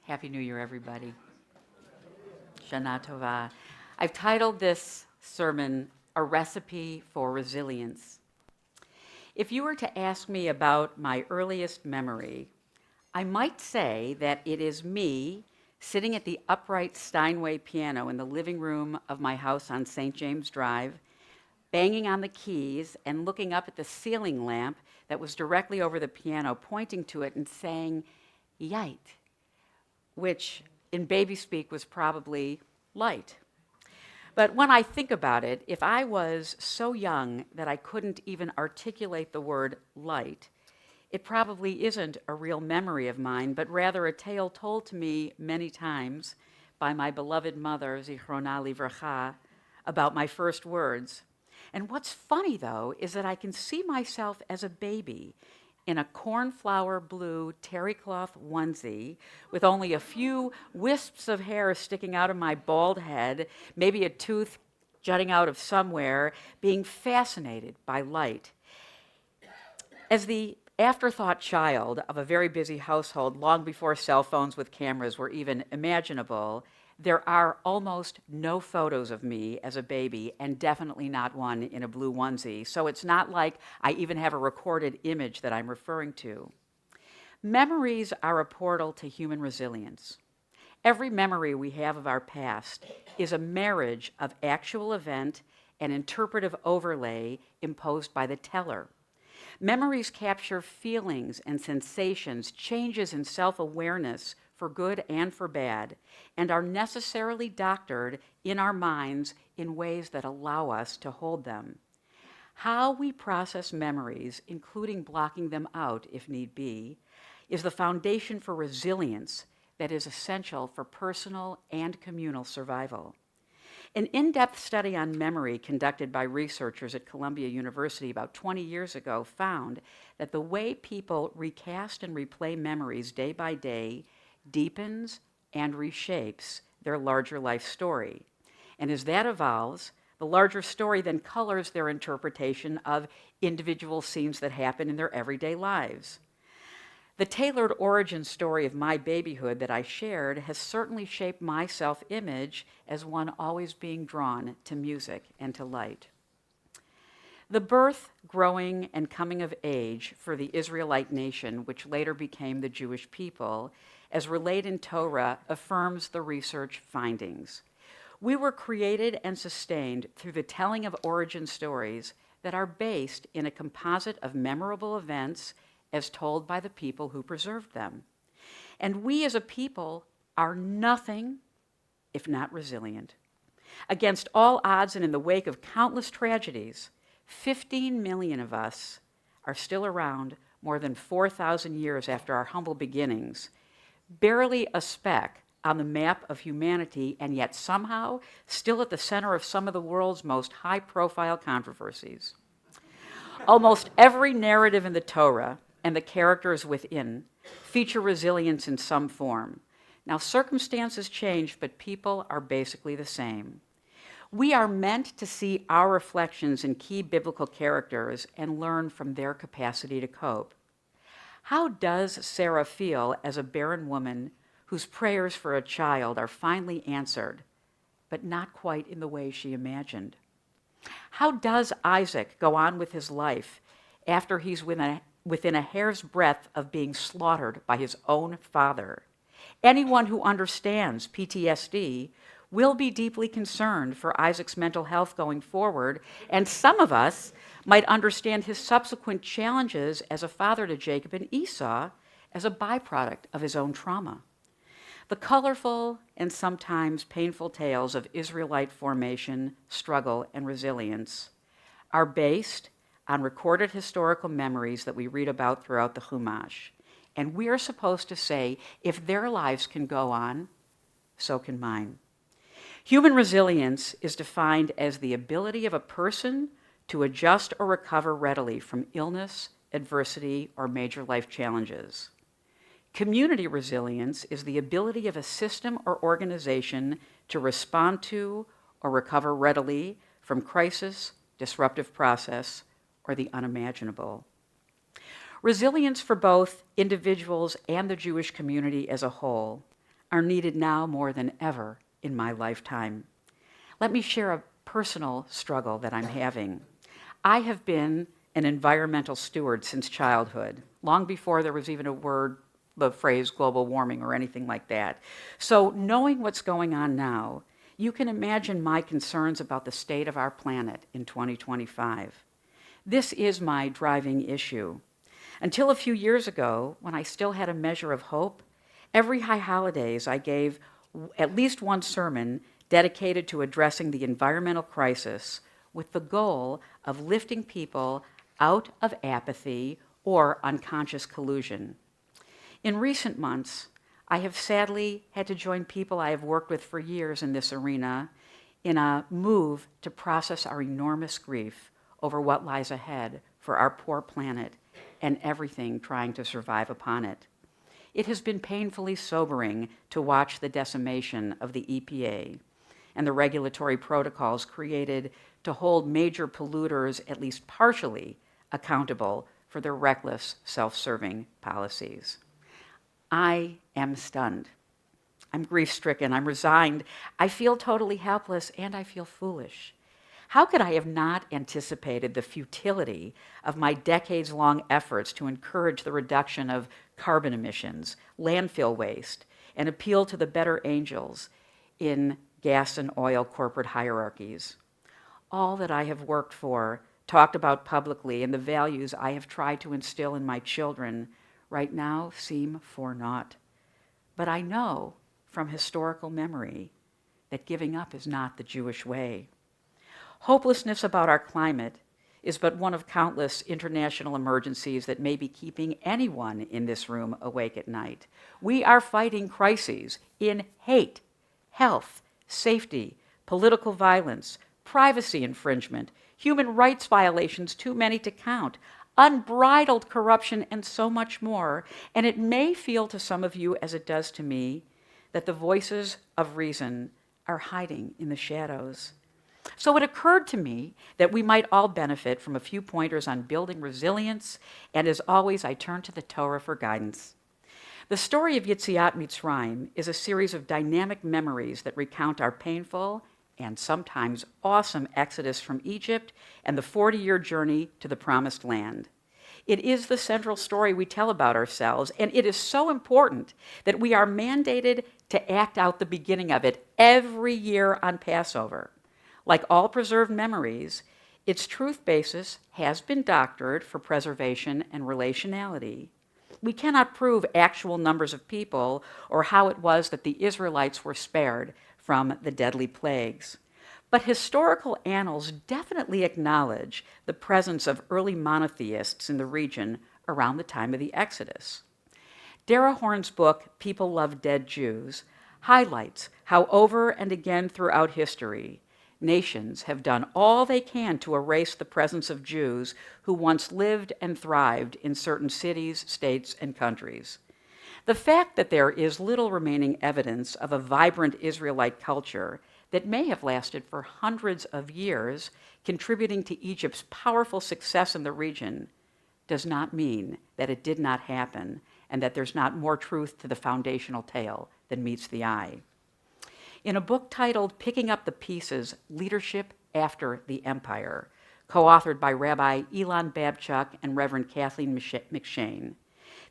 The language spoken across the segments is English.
Happy New Year, everybody. Shana Tova. I've titled this sermon, A Recipe for Resilience. If you were to ask me about my earliest memory, I might say that it is me sitting at the upright Steinway piano in the living room of my house on St. James Drive, banging on the keys and looking up at the ceiling lamp that was directly over the piano, pointing to it and saying, "Yite," which in baby speak was probably light. But when I think about it, if I was so young that I couldn't even articulate the word light, it probably isn't a real memory of mine, but rather a tale told to me many times by my beloved mother, Zichrona Livracha, about my first words. And what's funny, though, is that I can see myself as a baby in a cornflower blue terry cloth onesie with only a few wisps of hair sticking out of my bald head, maybe a tooth jutting out of somewhere, being fascinated by light. As the afterthought child of a very busy household long before cell phones with cameras were even imaginable, there are almost no photos of me as a baby, and definitely not one in a blue onesie. So it's not like I even have a recorded image that I'm referring to. Memories are a portal to human resilience. Every memory we have of our past is a marriage of actual event and interpretive overlay imposed by the teller. Memories capture feelings and sensations, changes in self-awareness, for good and for bad, and are necessarily doctored in our minds in ways that allow us to hold them. How we process memories, including blocking them out if need be, is the foundation for resilience that is essential for personal and communal survival. An in-depth study on memory conducted by researchers at Columbia University about 20 years ago found that the way people recast and replay memories day by day deepens and reshapes their larger life story. And as that evolves, the larger story then colors their interpretation of individual scenes that happen in their everyday lives. The tailored origin story of my babyhood that I shared has certainly shaped my self-image as one always being drawn to music and to light. The birth, growing, and coming of age for the Israelite nation, which later became the Jewish people, as relayed in Torah, affirms the research findings. We were created and sustained through the telling of origin stories that are based in a composite of memorable events as told by the people who preserved them. And we as a people are nothing if not resilient. Against all odds and in the wake of countless tragedies, 15 million of us are still around more than 4,000 years after our humble beginnings, barely a speck on the map of humanity, and yet somehow still at the center of some of the world's most high-profile controversies. Almost every narrative in the Torah and the characters within feature resilience in some form. Now, circumstances change, but people are basically the same. We are meant to see our reflections in key biblical characters and learn from their capacity to cope. How does Sarah feel as a barren woman whose prayers for a child are finally answered, but not quite in the way she imagined? How does Isaac go on with his life after he's within a hair's breadth of being slaughtered by his own father? Anyone who understands PTSD will be deeply concerned for Isaac's mental health going forward, and some of us might understand his subsequent challenges as a father to Jacob and Esau as a byproduct of his own trauma. The colorful and sometimes painful tales of Israelite formation, struggle, and resilience are based on recorded historical memories that we read about throughout the Chumash. And we are supposed to say, if their lives can go on, so can mine. Human resilience is defined as the ability of a person to adjust or recover readily from illness, adversity, or major life challenges. Community resilience is the ability of a system or organization to respond to or recover readily from crisis, disruptive process, or the unimaginable. Resilience for both individuals and the Jewish community as a whole are needed now more than ever in my lifetime. Let me share a personal struggle that I'm having. I have been an environmental steward since childhood, long before there was even the phrase global warming or anything like that. So knowing what's going on now, you can imagine my concerns about the state of our planet in 2025. This is my driving issue. Until a few years ago, when I still had a measure of hope, every high holidays I gave at least one sermon dedicated to addressing the environmental crisis with the goal of lifting people out of apathy or unconscious collusion. In recent months, I have sadly had to join people I have worked with for years in this arena in a move to process our enormous grief over what lies ahead for our poor planet and everything trying to survive upon it. It has been painfully sobering to watch the decimation of the EPA and the regulatory protocols created to hold major polluters at least partially accountable for their reckless, self-serving policies. I am stunned. I'm grief-stricken. I'm resigned. I feel totally helpless, and I feel foolish. How could I have not anticipated the futility of my decades-long efforts to encourage the reduction of carbon emissions, landfill waste, and appeal to the better angels in gas and oil corporate hierarchies? All that I have worked for, talked about publicly, and the values I have tried to instill in my children right now seem for naught. But I know from historical memory that giving up is not the Jewish way. Hopelessness about our climate is but one of countless international emergencies that may be keeping anyone in this room awake at night. We are fighting crises in hate, health, safety, political violence, privacy infringement, human rights violations too many to count, unbridled corruption, and so much more. And it may feel to some of you, as it does to me, that the voices of reason are hiding in the shadows. So it occurred to me that we might all benefit from a few pointers on building resilience, and as always, I turn to the Torah for guidance. The story of Yetziat Mitzrayim is a series of dynamic memories that recount our painful and sometimes awesome exodus from Egypt and the 40-year journey to the Promised Land. It is the central story we tell about ourselves, and it is so important that we are mandated to act out the beginning of it every year on Passover. Like all preserved memories, its truth basis has been doctored for preservation and relationality. We cannot prove actual numbers of people or how it was that the Israelites were spared from the deadly plagues. But historical annals definitely acknowledge the presence of early monotheists in the region around the time of the Exodus. Dara Horn's book, People Love Dead Jews, highlights how over and again throughout history, nations have done all they can to erase the presence of Jews who once lived and thrived in certain cities, states, and countries. The fact that there is little remaining evidence of a vibrant Israelite culture that may have lasted for hundreds of years, contributing to Egypt's powerful success in the region, does not mean that it did not happen and that there's not more truth to the foundational tale than meets the eye. In a book titled Picking Up the Pieces, Leadership After the Empire, co-authored by Rabbi Elon Babchuk and Reverend Kathleen McShane,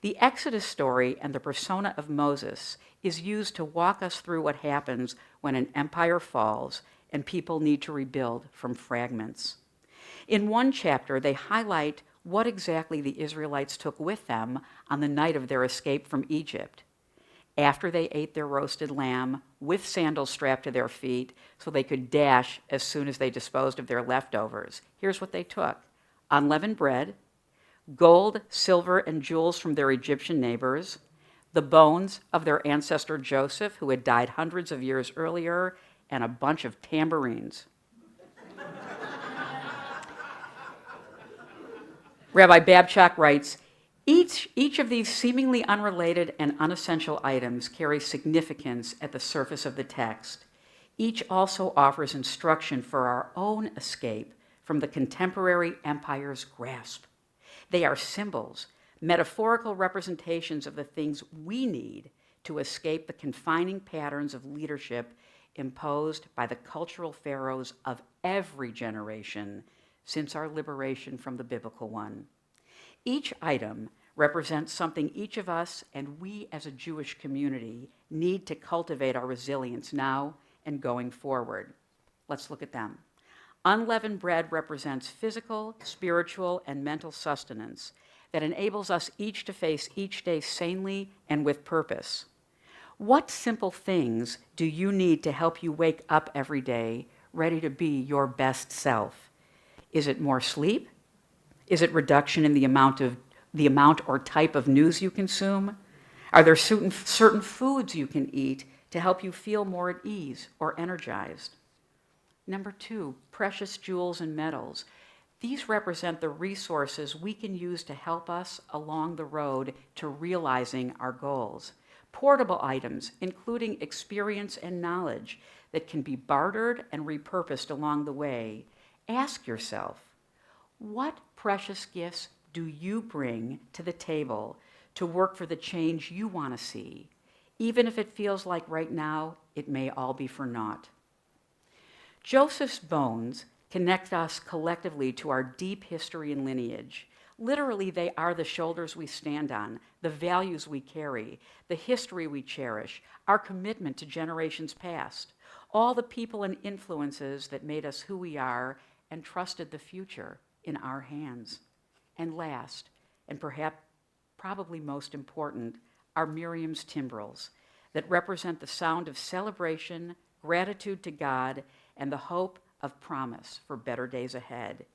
the Exodus story and the persona of Moses is used to walk us through what happens when an empire falls and people need to rebuild from fragments. In one chapter, they highlight what exactly the Israelites took with them on the night of their escape from Egypt. After they ate their roasted lamb with sandals strapped to their feet so they could dash as soon as they disposed of their leftovers, here's what they took: unleavened bread, gold, silver, and jewels from their Egyptian neighbors, the bones of their ancestor Joseph, who had died hundreds of years earlier, and a bunch of tambourines. Rabbi Babchuk writes, each of these seemingly unrelated and unessential items carries significance at the surface of the text. Each also offers instruction for our own escape from the contemporary empire's grasp. They are symbols, metaphorical representations of the things we need to escape the confining patterns of leadership imposed by the cultural pharaohs of every generation since our liberation from the biblical one. Each item represents something each of us and we as a Jewish community need to cultivate our resilience now and going forward. Let's look at them. Unleavened bread represents physical, spiritual, and mental sustenance that enables us each to face each day sanely and with purpose. What simple things do you need to help you wake up every day ready to be your best self? Is it more sleep? Is it reduction in the amount or type of news you consume? Are there certain foods you can eat to help you feel more at ease or energized? Number 2, precious jewels and metals. These represent the resources we can use to help us along the road to realizing our goals. Portable items, including experience and knowledge that can be bartered and repurposed along the way. Ask yourself, what precious gifts do you bring to the table to work for the change you want to see, even if it feels like right now it may all be for naught? Joseph's bones connect us collectively to our deep history and lineage. Literally, they are the shoulders we stand on, the values we carry, the history we cherish, our commitment to generations past, all the people and influences that made us who we are and trusted the future in our hands. And last, and probably most important, are Miriam's timbrels that represent the sound of celebration, gratitude to God, and the hope of promise for better days ahead,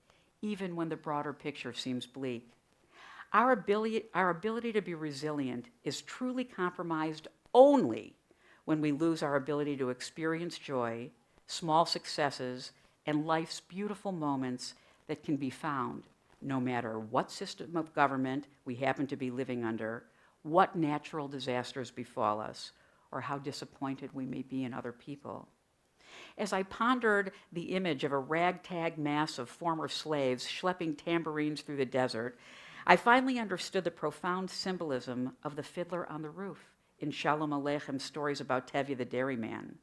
even when the broader picture seems bleak. Our ability to be resilient is truly compromised only when we lose our ability to experience joy, small successes, and life's beautiful moments that can be found no matter what system of government we happen to be living under, what natural disasters befall us, or how disappointed we may be in other people. As I pondered the image of a ragtag mass of former slaves schlepping tambourines through the desert, I finally understood the profound symbolism of the fiddler on the roof in Shalom Aleicham's stories about Tevye the dairyman.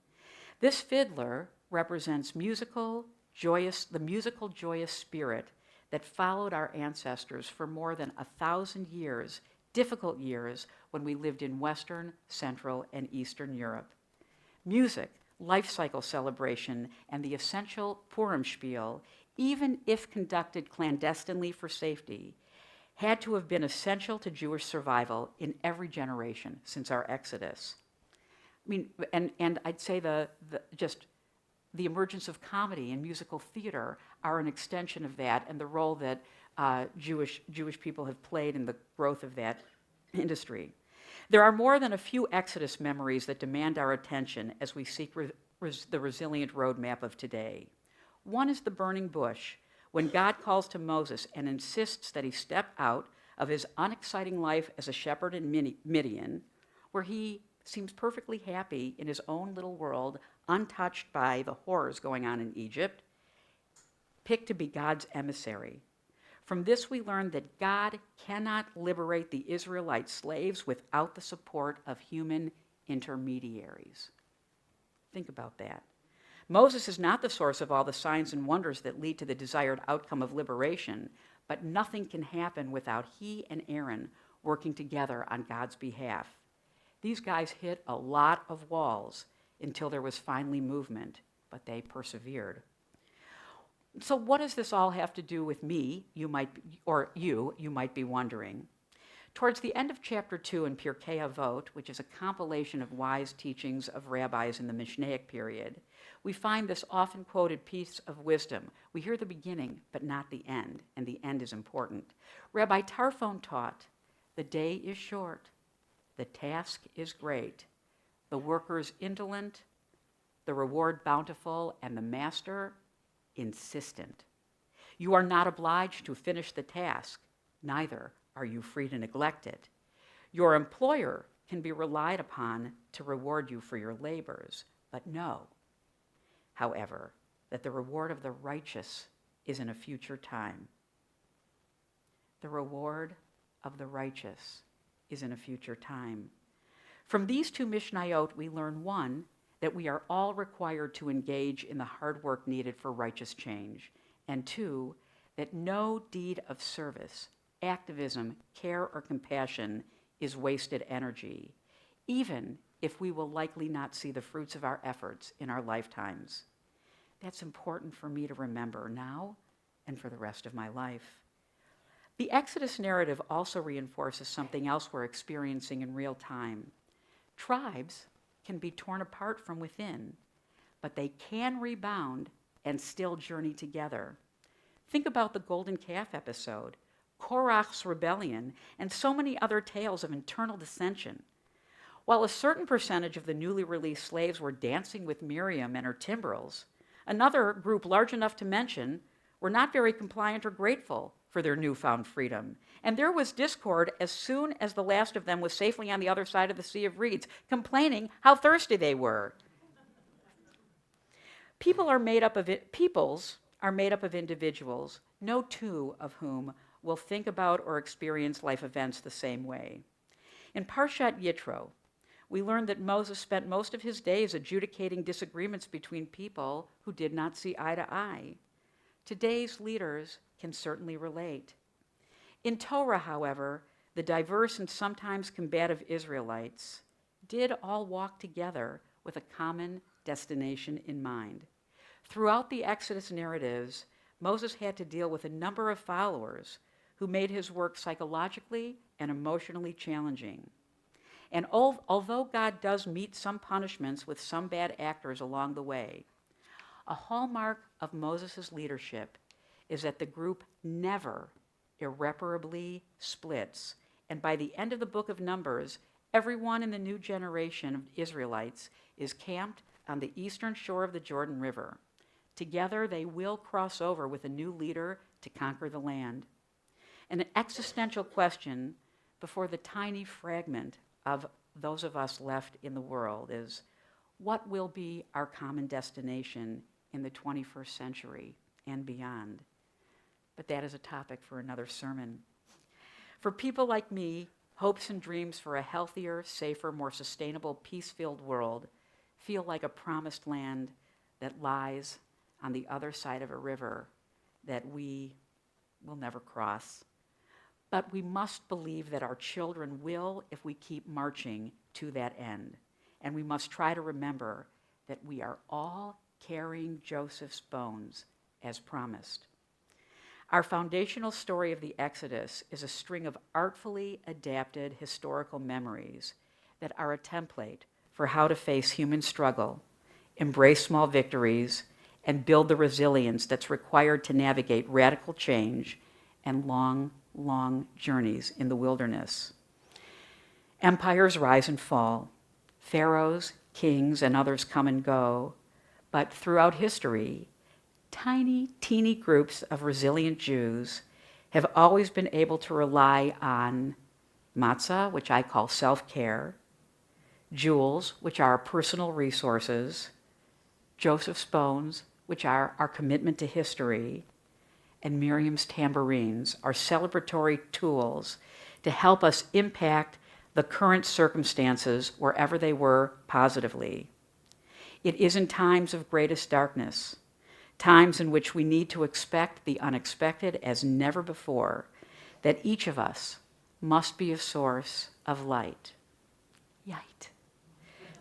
This fiddler represents the musical, joyous spirit that followed our ancestors for more than 1,000 years, difficult years when we lived in Western, Central, and Eastern Europe. Music, life cycle celebration, and the essential Purim spiel, even if conducted clandestinely for safety, had to have been essential to Jewish survival in every generation since our Exodus. I mean, and I'd say the emergence of comedy and musical theater are an extension of that, and the role that Jewish people have played in the growth of that industry. There are more than a few Exodus memories that demand our attention as we seek the resilient roadmap of today. One is the burning bush, when God calls to Moses and insists that he step out of his unexciting life as a shepherd in Midian, where he seems perfectly happy in his own little world, untouched by the horrors going on in Egypt, picked to be God's emissary. From this, we learn that God cannot liberate the Israelite slaves without the support of human intermediaries. Think about that. Moses is not the source of all the signs and wonders that lead to the desired outcome of liberation, but nothing can happen without he and Aaron working together on God's behalf. These guys hit a lot of walls until there was finally movement, but they persevered. So what does this all have to do with me, you might be wondering? Towards the end of chapter 2 in Pirkei Avot, which is a compilation of wise teachings of rabbis in the Mishnaic period, we find this often quoted piece of wisdom. We hear the beginning, but not the end, and the end is important. Rabbi Tarfon taught, "The day is short, the task is great, the workers indolent, the reward bountiful, and the master insistent. You are not obliged to finish the task, neither are you free to neglect it. Your employer can be relied upon to reward you for your labors, but know, however, that the reward of the righteous is in a future time." The reward of the righteous is in a future time. From these two Mishnayot, we learn one, that we are all required to engage in the hard work needed for righteous change, and two, that no deed of service, activism, care, or compassion is wasted energy, even if we will likely not see the fruits of our efforts in our lifetimes. That's important for me to remember now and for the rest of my life. The Exodus narrative also reinforces something else we're experiencing in real time. Tribes can be torn apart from within, but they can rebound and still journey together. Think about the Golden Calf episode, Korach's rebellion, and so many other tales of internal dissension. While a certain percentage of the newly released slaves were dancing with Miriam and her timbrels, another group large enough to mention were not very compliant or grateful for their newfound freedom. And there was discord as soon as the last of them was safely on the other side of the Sea of Reeds, complaining how thirsty they were. Peoples are made up of individuals, no two of whom will think about or experience life events the same way. In Parshat Yitro, we learned that Moses spent most of his days adjudicating disagreements between people who did not see eye to eye. Today's leaders can certainly relate. In Torah, however, the diverse and sometimes combative Israelites did all walk together with a common destination in mind. Throughout the Exodus narratives, Moses had to deal with a number of followers who made his work psychologically and emotionally challenging. And although God does meet some punishments with some bad actors along the way, a hallmark of Moses' leadership is that the group never irreparably splits. And by the end of the book of Numbers, everyone in the new generation of Israelites is camped on the eastern shore of the Jordan River. Together, they will cross over with a new leader to conquer the land. An existential question before the tiny fragment of those of us left in the world is, what will be our common destination in the 21st century and beyond? But that is a topic for another sermon. For people like me, hopes and dreams for a healthier, safer, more sustainable, peace-filled world feel like a promised land that lies on the other side of a river that we will never cross. But we must believe that our children will if we keep marching to that end. And we must try to remember that we are all carrying Joseph's bones as promised. Our foundational story of the Exodus is a string of artfully adapted historical memories that are a template for how to face human struggle, embrace small victories, and build the resilience that's required to navigate radical change and long journeys in the wilderness. Empires rise and fall. Pharaohs, kings, and others come and go. But throughout history, teeny groups of resilient Jews have always been able to rely on matzah, which I call self-care, jewels, which are personal resources, Joseph's bones, which are our commitment to history, and Miriam's tambourines are celebratory tools to help us impact the current circumstances wherever they were positively. It is in times of greatest darkness, times in which we need to expect the unexpected as never before, that each of us must be a source of light.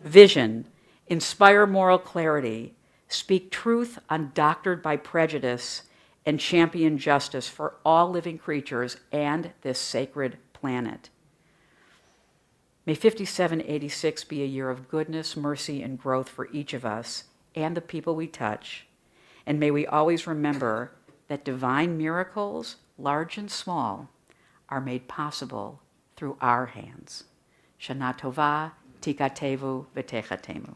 Vision, inspire moral clarity, speak truth undoctored by prejudice, and champion justice for all living creatures and this sacred planet. May 5786 be a year of goodness, mercy, and growth for each of us and the people we touch. And may we always remember that divine miracles, large and small, are made possible through our hands. Shana Tova, Tikatevu, V'techatemu.